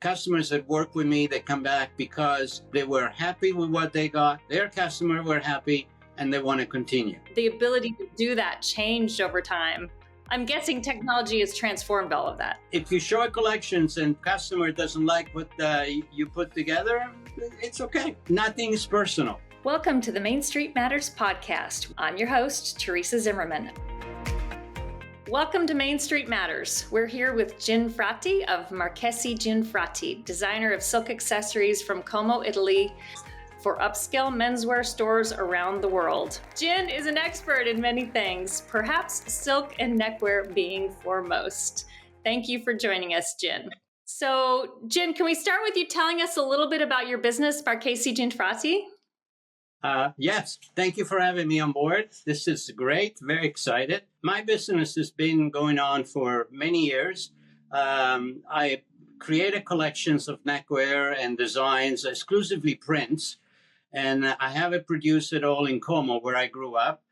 customers that work with me, they come back because they were happy with what they got. Their customer were happy and they want to continue. The ability to do that changed over time. I'm guessing technology has transformed all of that. If you show collections and customer doesn't like what you put together, it's okay. Nothing is personal. Welcome to the Main Street Matters podcast. I'm your host, Terresa Zimmerman. Welcome to Main Street Matters. We're here with Jin Frati of Marchesi Jin Frati, designer of silk accessories from Como, Italy, for upscale menswear stores around the world. Jin is an expert in many things, perhaps silk and neckwear being foremost. Thank you for joining us, Jin. So, Jin, can we start with you telling us a little bit about your business, Marchesi Jin Frati? Yes, thank you for having me on board. This is great, very excited. My business has been going on for many years. I created collections of neckwear and designs, exclusively prints, and I have it produced it all in Como, where I grew up,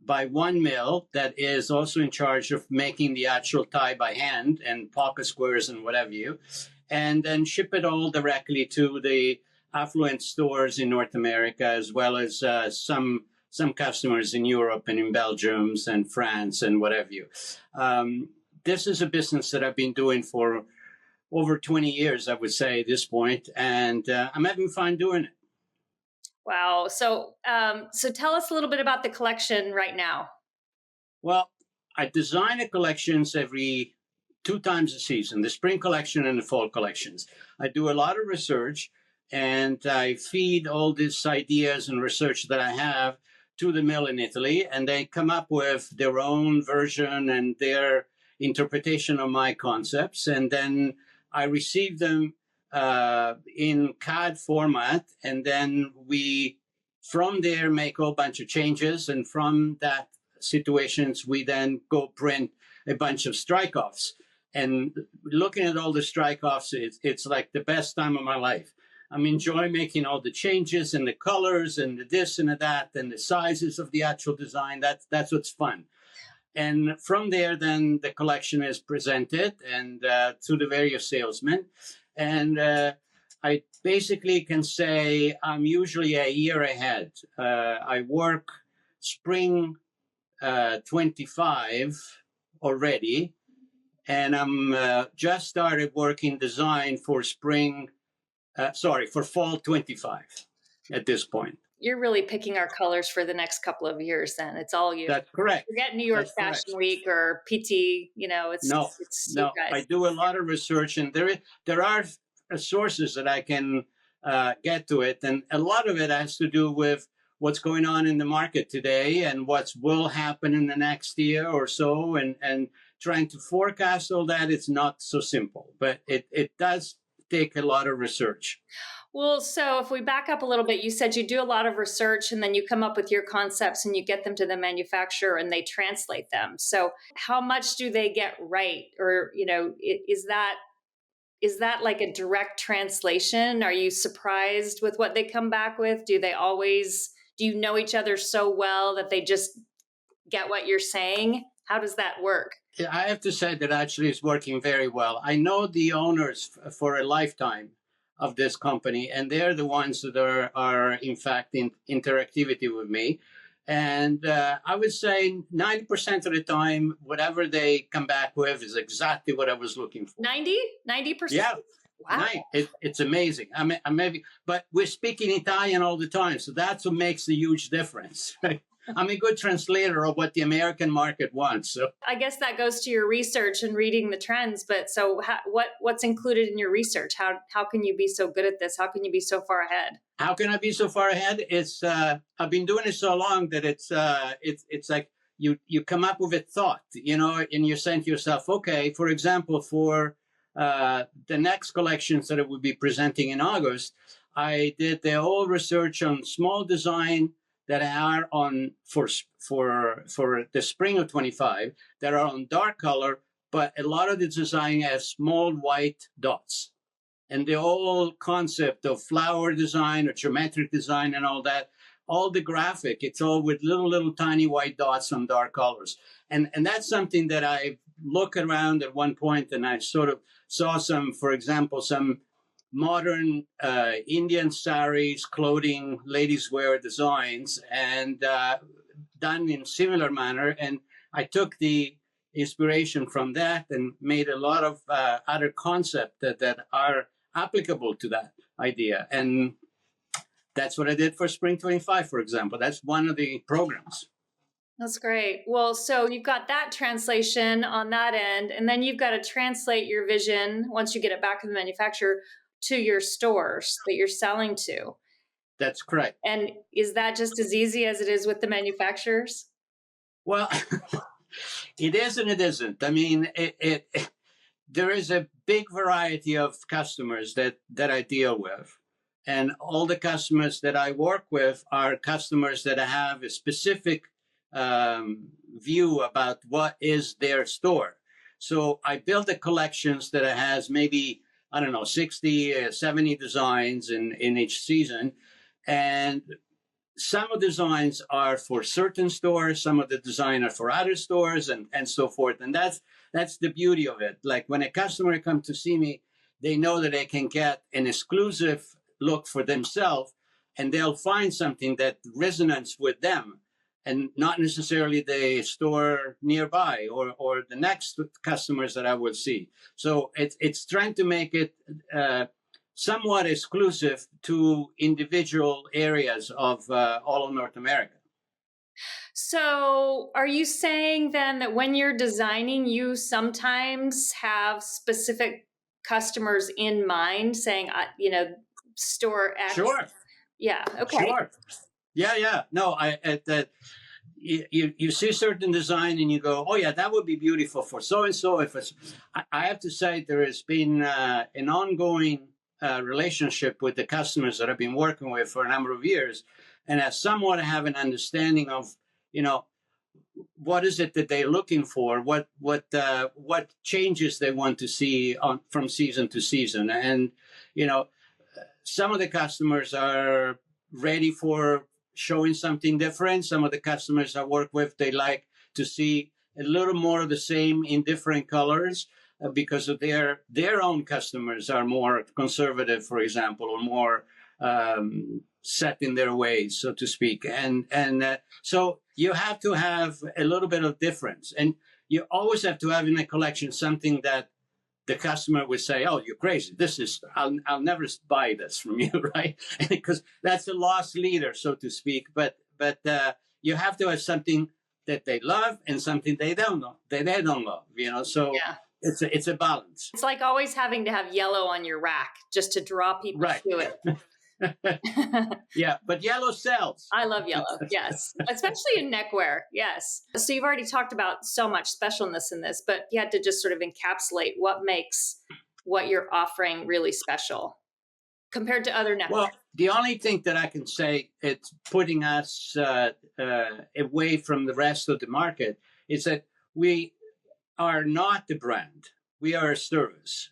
by one mill that is also in charge of making the actual tie by hand and pocket squares and whatever you, and then ship it all directly to the affluent stores in North America, as well as some customers in Europe and in Belgium and France and whatever you. This is a business that I've been doing for over 20 years, I would say, at this point, and I'm having fun doing it. Wow. So tell us a little bit about the collection right now. Well, I design the collections every 2 times a season, the spring collection and the fall collections. I do a lot of research, and I feed all these ideas and research that I have to the mill in Italy, and they come up with their own version and their interpretation of my concepts. And then I receive them in CAD format, and then we, from there, make a whole bunch of changes. And from that situations, we then go print a bunch of strike-offs. And looking at all the strike-offs, it's like the best time of my life. I'm enjoying making all the changes and the colors and the this and the that and the sizes of the actual design. That's what's fun. And from there, then the collection is presented and to the various salesmen. And I basically can say I'm usually a year ahead. I work spring 25 already, and I'm just started working design for for fall 25 at this point. You're really picking our colors for the next couple of years then. It's all you. That's correct. Forget New York Fashion Week or PT, it's No, you guys. I do a lot of research, and there are sources that I can get to it. And a lot of it has to do with what's going on in the market today and what will happen in the next year or so. And trying to forecast all that, it's not so simple, but it does take a lot of research. Well, so if we back up a little bit, you said you do a lot of research and then you come up with your concepts and you get them to the manufacturer and they translate them. So how much do they get right? Or, is that like a direct translation? Are you surprised with what they come back with? Do you know each other so well that they just get what you're saying? How does that work? Yeah, I have to say that actually it's working very well. I know the owners for a lifetime of this company, and they're the ones that are in fact in interactivity with me. And I would say 90% of the time, whatever they come back with is exactly what I was looking for. 90%? Yeah. Wow. It's amazing. But we're speaking Italian all the time, so that's what makes the huge difference. I'm a good translator of what the American market wants. So I guess that goes to your research and reading the trends. But so what's included in your research? How can you be so good at this? How can you be so far ahead? How can I be so far ahead? It's I've been doing it so long that it's like you come up with a thought, and you're saying to yourself, okay, for example, for the next collections that I will be presenting in August, I did the whole research on small design that are on for the spring of 25 that are on dark color, but a lot of the design has small white dots. And the whole concept of flower design or geometric design and all that, all the graphic, it's all with little tiny white dots on dark colors. And that's something that I look around at one point and I sort of saw some, for example, some modern Indian saris, clothing, ladies wear designs, and done in similar manner. And I took the inspiration from that and made a lot of other concepts that are applicable to that idea. And that's what I did for Spring 25, for example. That's one of the programs. That's great. Well, so you've got that translation on that end, and then you've got to translate your vision once you get it back from the manufacturer to your stores that you're selling to. That's correct. And is that just as easy as it is with the manufacturers? Well, it is and it isn't. I mean, there is a big variety of customers that I deal with. And all the customers that I work with are customers that have a specific view about what is their store. So I build the collections that has maybe, I don't know, 60, 70 designs in each season. And some of the designs are for certain stores, some of the design are for other stores, and so forth. And that's the beauty of it. Like when a customer comes to see me, they know that they can get an exclusive look for themselves, and they'll find something that resonates with them, and not necessarily the store nearby or the next customers that I will see. So it's trying to make it somewhat exclusive to individual areas of all of North America. So are you saying then that when you're designing, you sometimes have specific customers in mind, saying, store X? Sure. Yeah. Okay. Sure. Yeah. No, you see certain design and you go, oh yeah, that would be beautiful for so and so. I have to say there has been an ongoing relationship with the customers that I've been working with for a number of years, and I somewhat have an understanding of, what is it that they're looking for, what changes they want to see from season to season, and some of the customers are ready for showing something different. Some of the customers I work with, they like to see a little more of the same in different colors because of their own customers are more conservative, for example, or more set in their ways, so to speak. And so you have to have a little bit of difference. And you always have to have in a collection something that the customer would say, oh, you're crazy. I'll never buy this from you, right? Because that's a lost leader, so to speak. But you have to have something that they love and something they don't love. So yeah. It's a balance. It's like always having to have yellow on your rack just to draw people to it. Yeah, but yellow sells. I love yellow, yes. Especially in neckwear, yes. So you've already talked about so much specialness in this, but you had to just sort of encapsulate what makes what you're offering really special compared to other neckwear. Well, the only thing that I can say it's putting us away from the rest of the market is that we are not the brand. We are a service.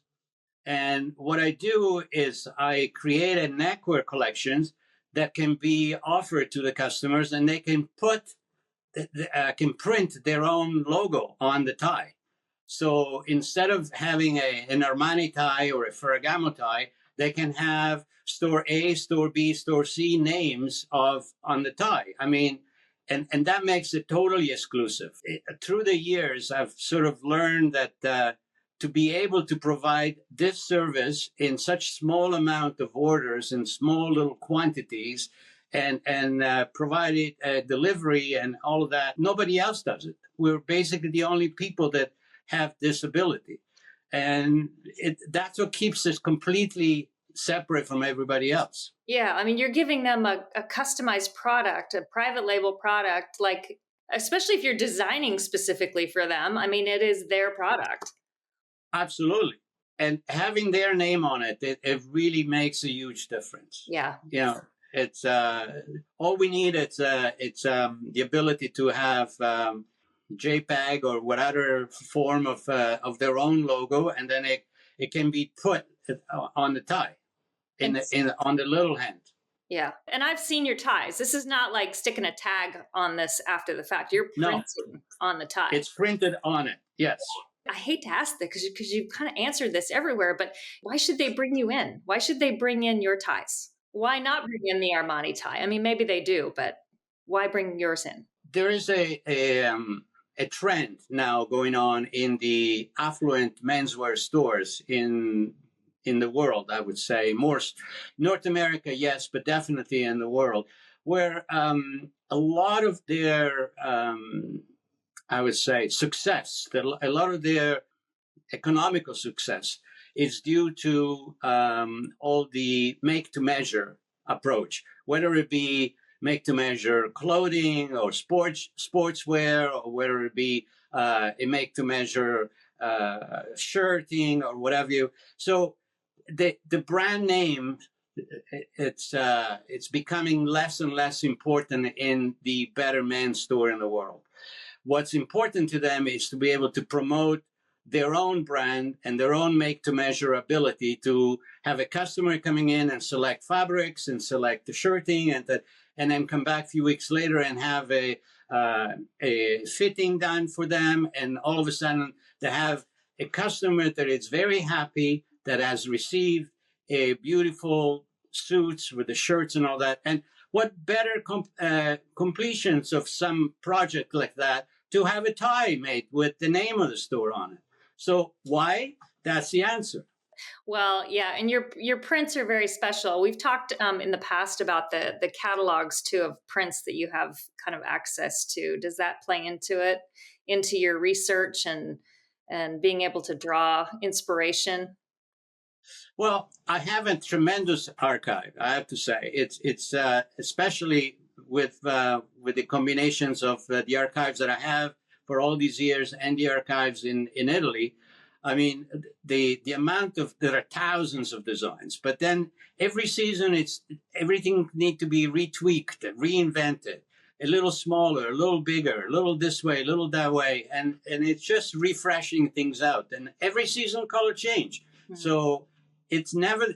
And what I do is I create a neckwear collections that can be offered to the customers, and they can can print their own logo on the tie. So instead of having an Armani tie or a Ferragamo tie, they can have store A, store B, store C names on the tie. I mean, and that makes it totally exclusive. Through the years, I've sort of learned that to be able to provide this service in such small amount of orders and small little quantities and provide it delivery and all of that, nobody else does it. We're basically the only people that have this ability. And that's what keeps us completely separate from everybody else. Yeah, I mean, you're giving them a customized product, a private label product, like, especially if you're designing specifically for them. I mean, it is their product. Absolutely. And having their name on it, it really makes a huge difference. Yeah. It's all we need. It's the ability to have JPEG or whatever form of their own logo, and then it can be put on the tie on the little hand. Yeah. And I've seen your ties. This is not like sticking a tag on this after the fact. You're printing on the tie. It's printed on it. Yes. I hate to ask this because you kind of answered this everywhere, but why should they bring you in? Why should they bring in your ties? Why not bring in the Armani tie? I mean, maybe they do, but why bring yours in? There is a trend now going on in the affluent menswear stores in the world. I would say more North America, yes, but definitely in the world, where a lot of their I would say success, a lot of their economical success is due to all the make-to-measure approach, whether it be make-to-measure clothing or sportswear, or whether it be a make-to-measure shirting or whatever you. So the brand name, it's becoming less and less important in the better men's store in the world. What's important to them is to be able to promote their own brand and their own make-to-measure ability to have a customer coming in and select fabrics and select the shirting and then come back a few weeks later and have a fitting done for them. And all of a sudden they have a customer that is very happy, that has received a beautiful suits with the shirts and all that. And what better completions of some project like that to have a tie made with the name of the store on it. So why? That's the answer. Well, yeah, and your prints are very special. We've talked in the past about the catalogs too of prints that you have kind of access to. Does that play into it, into your research and being able to draw inspiration? Well, I have a tremendous archive, I have to say. It's especially with the combinations of the archives that I have for all these years and the archives in Italy. I mean, the amount of, there are thousands of designs, but then every season everything needs to be retweaked, reinvented, a little smaller, a little bigger, a little this way, a little that way. And it's just refreshing things out. And every season color change. Mm-hmm. So it's never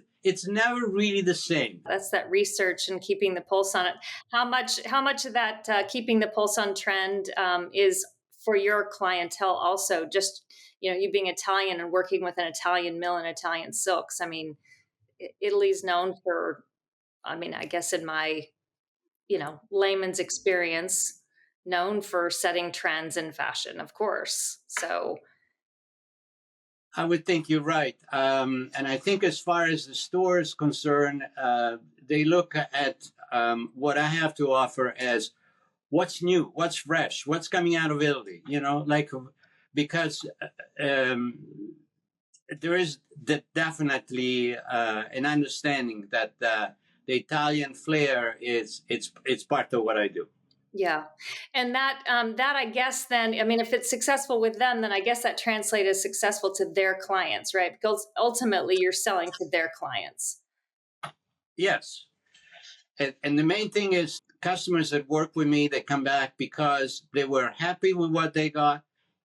really the same. That's that research and keeping the pulse on it. How much of that keeping the pulse on trend is for your clientele also? Just, you being Italian and working with an Italian mill and Italian silks. I mean, Italy's known for, I guess in my, layman's experience, known for setting trends in fashion, of course. So I would think you're right. And I think as far as the store is concerned, they look at what I have to offer as what's new, what's fresh, what's coming out of Italy, because there is definitely an understanding that the Italian flair it's part of what I do. Yeah. And that I guess then, if it's successful with them, then I guess that translates as successful to their clients, right? Because ultimately you're selling to their clients. Yes. And the main thing is customers that work with me, they come back because they were happy with what they got.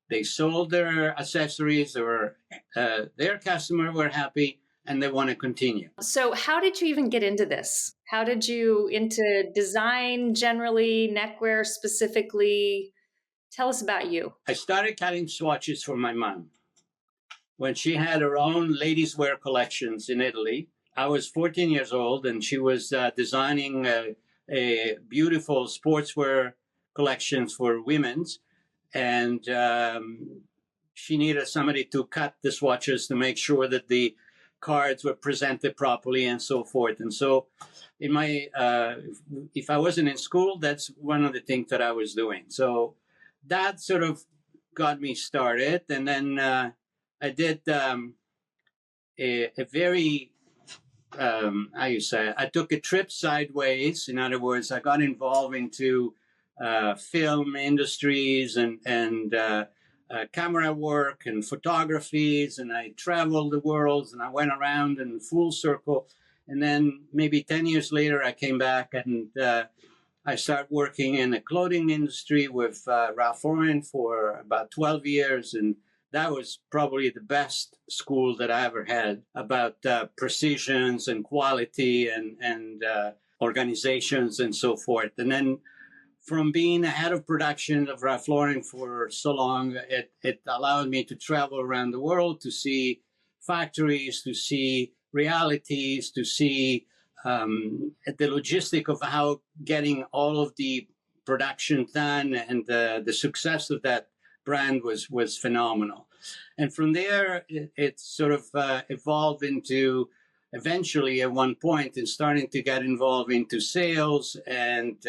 They sold their accessories, or their customer were happy, and they want to continue. So how did you even get into this? How did you into design generally, neckwear specifically? Tell us about you. I started cutting swatches for my mom when she had her own ladies' wear collections in Italy. I was 14 years old, and she was designing a beautiful sportswear collections for women's. And she needed somebody to cut the swatches to make sure that the cards were presented properly and so forth. And so in my, if I wasn't in school, that's one of the things that I was doing. So that sort of got me started. And then I did a very, how you say, I took a trip sideways. In other words, I got involved into film industries and camera work and photographies, and I traveled the world, and I went around in full circle. And then maybe 10 years later, I came back and I started working in the clothing industry with Ralph Lauren for about 12 years. And that was probably the best school that I ever had about precisions and quality and organizations and so forth. And then from being a head of production of Ralph Lauren for so long, it allowed me to travel around the world to see factories, to see realities, to see the logistic of how getting all of the production done, and the success of that brand was phenomenal. And from there, it sort of evolved into eventually at one point and starting to get involved into sales and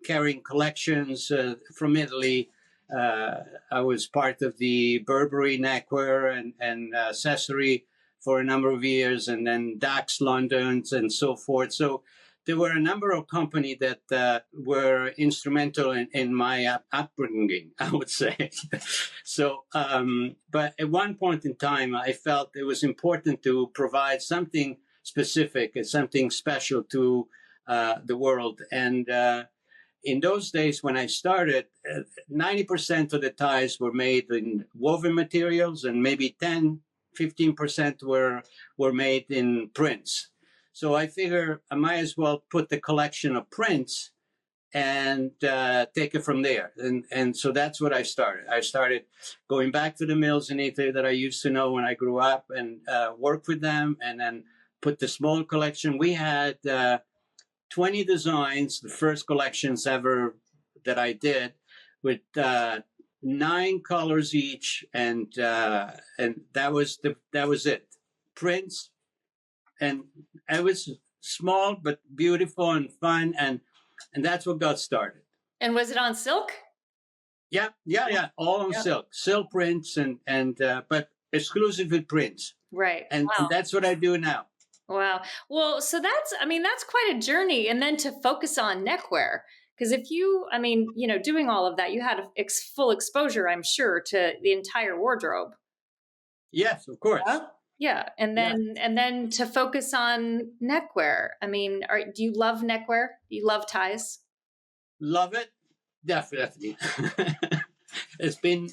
carrying collections from Italy. I was part of the Burberry neckwear and accessory for a number of years, and then Dax Londons and so forth. So there were a number of companies that were instrumental in my upbringing, I would say. So, but at one point in time, I felt it was important to provide something specific and something special to the world. And in those days when I started, 90% of the ties were made in woven materials, and maybe 15% were made in prints. So I figure I might as well put the collection of prints and take it from there. And so that's what I started. I started going back to the mills in Italy that I used to know when I grew up, and work with them, and then put the small collection. We had 20 designs, the first collections ever that I did, with 9 colors each, and that was it. Prints, and it was small but beautiful and fun, and that's what got started. And was it on silk? Yeah, all on silk prints, and but exclusively prints. Right. And, wow. and that's what I do now. Wow. Well, so that's quite a journey. And then to focus on neckwear, because if you, doing all of that, you had full exposure, I'm sure, to the entire wardrobe. Yes, of course. Yeah. And then to focus on neckwear. Do you love neckwear? Do you love ties? Love it. Definitely. It's been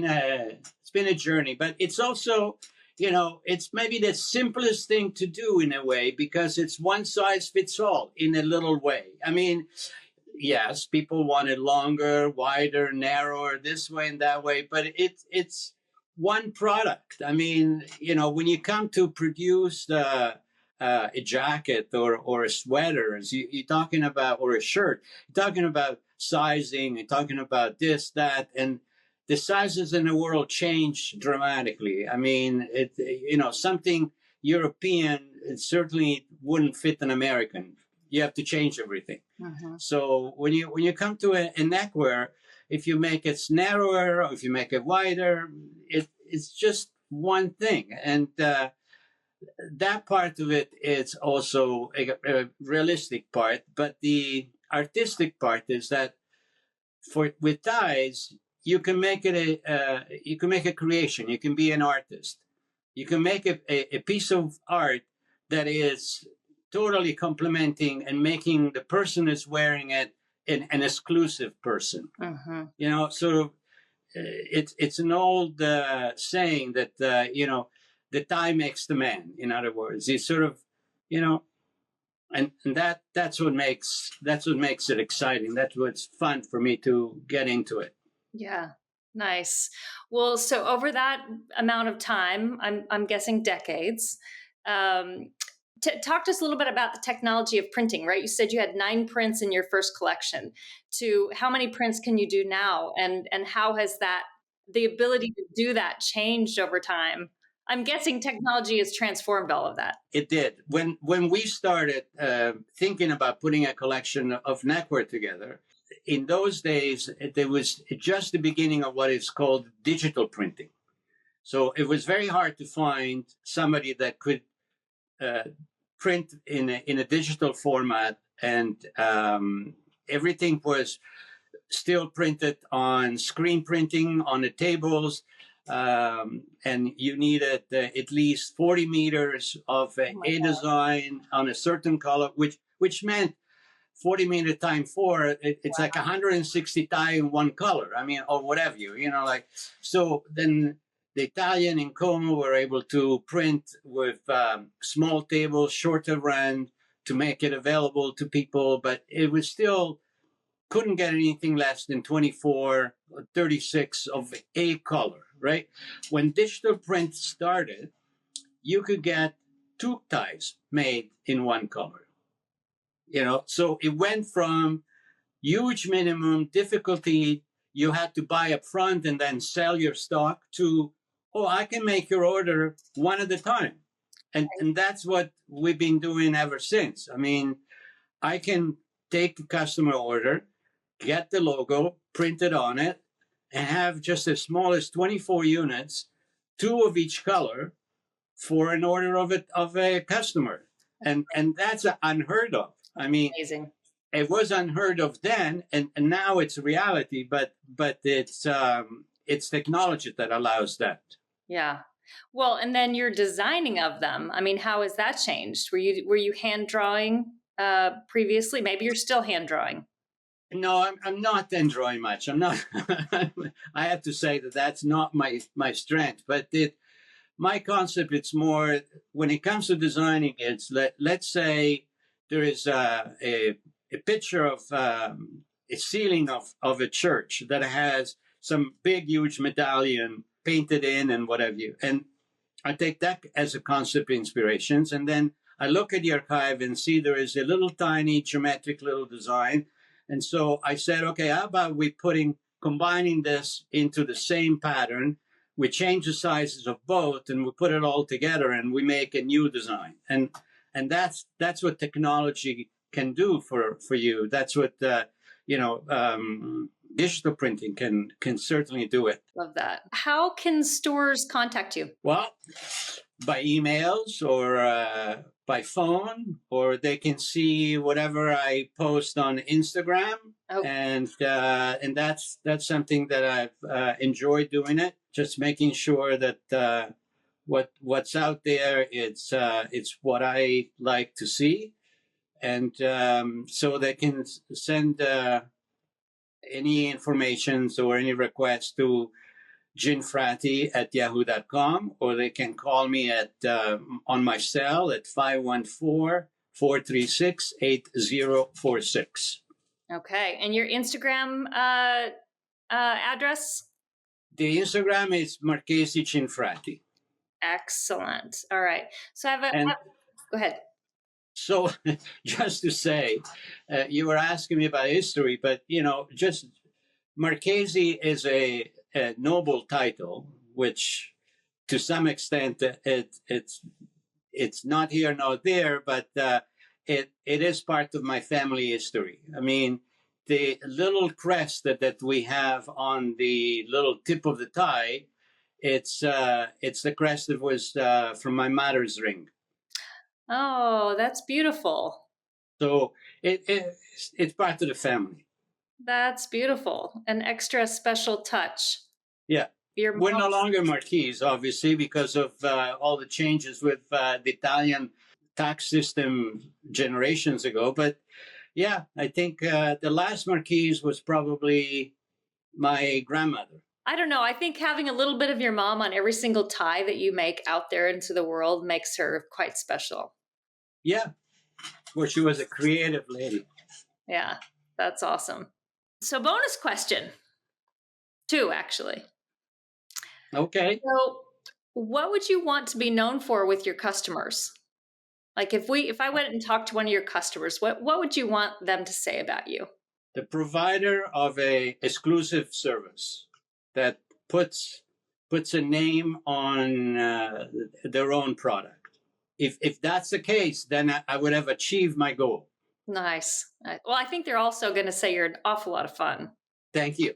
a journey, but it's also, it's maybe the simplest thing to do in a way, because it's one size fits all in a little way. Yes, people want it longer, wider, narrower, this way and that way, but it's one product. When you come to produce a jacket or a sweater, you're talking about, or a shirt, you're talking about sizing, you're talking about this, that, and the sizes in the world change dramatically. Something European, it certainly wouldn't fit an American. You have to change everything. Mm-hmm. So when you come to a neckwear, if you make it narrower or if you make it wider, it's just one thing. And that part of it is also a realistic part. But the artistic part is that with ties, you can make it a creation. You can be an artist. You can make a piece of art that is totally complementing and making the person who's wearing it an exclusive person. Uh-huh. It's an old saying that the tie makes the man. In other words, it's sort of, and that's what makes it exciting. That's what's fun for me to get into it. Yeah. Nice. Well, so over that amount of time, I'm guessing decades, talk to us a little bit about the technology of printing, right? You said you had 9 prints in your first collection. To how many prints can you do now? And how has the ability to do that changed over time? I'm guessing technology has transformed all of that. It did. When we started thinking about putting a collection of neckwear together, in those days, there was just the beginning of what is called digital printing. So it was very hard to find somebody that could print in a digital format, and everything was still printed on screen printing on the tables, and you needed at least 40 meters of a design on a certain color, which meant 40 meter times 4, it's like 160 tie in one color. Or whatever so then the Italian in Como were able to print with small tables, shorter run, to make it available to people, but it was still couldn't get anything less than 24 or 36 of a color, right? When digital print started, you could get two ties made in one color. So it went from huge minimum difficulty, you had to buy up front and then sell your stock, to, oh, I can make your order one at a time. And that's what we've been doing ever since. I mean, I can take the customer order, get the logo printed on it, and have just as small as 24 units, two of each color, for an order of a customer. And that's unheard of. I mean, amazing. It was unheard of then, and now it's reality, but it's technology that allows that. Yeah. Well, and then your designing of them. I mean, how has that changed? Were you hand drawing previously? Maybe you're still hand drawing. No, I'm not hand drawing much. I'm not. I have to say that's not my strength. But my concept, it's more when it comes to designing. It's let's say there is a picture of a ceiling of a church that has some big, huge medallion painted in and what have you. And I take that as a concept inspirations. And then I look at the archive and see there is a little tiny geometric little design. And so I said, okay, how about combining this into the same pattern? We change the sizes of both and we put it all together and we make a new design. And that's what technology can do for you. That's what digital printing can certainly do it. Love that. How can stores contact you? Well, by emails or by phone, or they can see whatever I post on Instagram. Oh. And that's something that I've enjoyed doing it. Just making sure that what's out there, it's what I like to see. And so they can send any information or any requests to JinFrati@yahoo.com, or they can call me on my cell at 514-436-8046. Okay. And your Instagram address? The Instagram is Marchesi Jin Frati. Excellent. All right. So go ahead. So just to say, you were asking me about history, but, just Marchesi is a noble title, which to some extent it's not here, not there, but it is part of my family history. I mean, the little crest that we have on the little tip of the tie, it's the crest that was from my mother's ring. Oh, that's beautiful. So it's part of the family. That's beautiful. An extra special touch. Yeah. We're no longer Marquis, obviously, because of all the changes with the Italian tax system generations ago. But yeah, I think the last Marquis was probably my grandmother. I don't know. I think having a little bit of your mom on every single tie that you make out there into the world makes her quite special. Yeah. Well, she was a creative lady. Yeah, that's awesome. So bonus question. 2, actually. Okay. So what would you want to be known for with your customers? Like if I went and talked to one of your customers, what would you want them to say about you? The provider of a exclusive service that puts a name on their own product. If that's the case, then I would have achieved my goal. Nice. Well, I think they're also going to say you're an awful lot of fun. Thank you.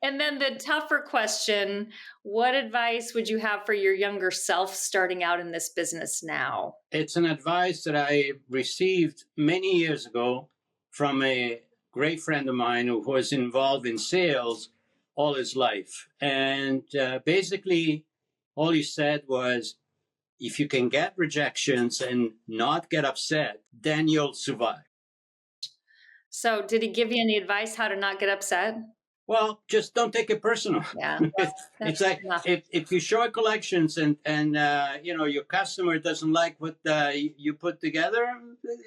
And then the tougher question, what advice would you have for your younger self starting out in this business now? It's an advice that I received many years ago from a great friend of mine who was involved in sales all his life. And basically, all he said was, if you can get rejections and not get upset, then you'll survive. So did he give you any advice how to not get upset? Well, just don't take it personal. Yeah, it's like if you show collections and your customer doesn't like what you put together,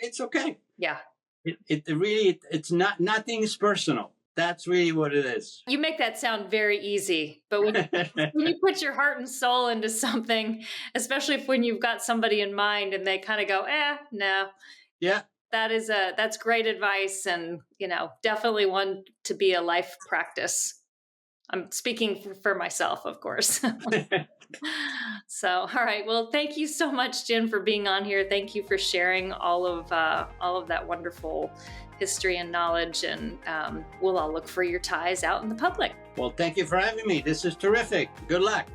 it's okay. Yeah. It really, it's not, nothing is personal. That's really what it is. You make that sound very easy, but when you put your heart and soul into something, especially if when you've got somebody in mind and they kind of go, no. Yeah. That's great advice, and definitely one to be a life practice. I'm speaking for myself, of course. So, all right. Well, thank you so much, Jin, for being on here. Thank you for sharing all of that wonderful history and knowledge. And we'll all look for your ties out in the public. Well, thank you for having me. This is terrific. Good luck.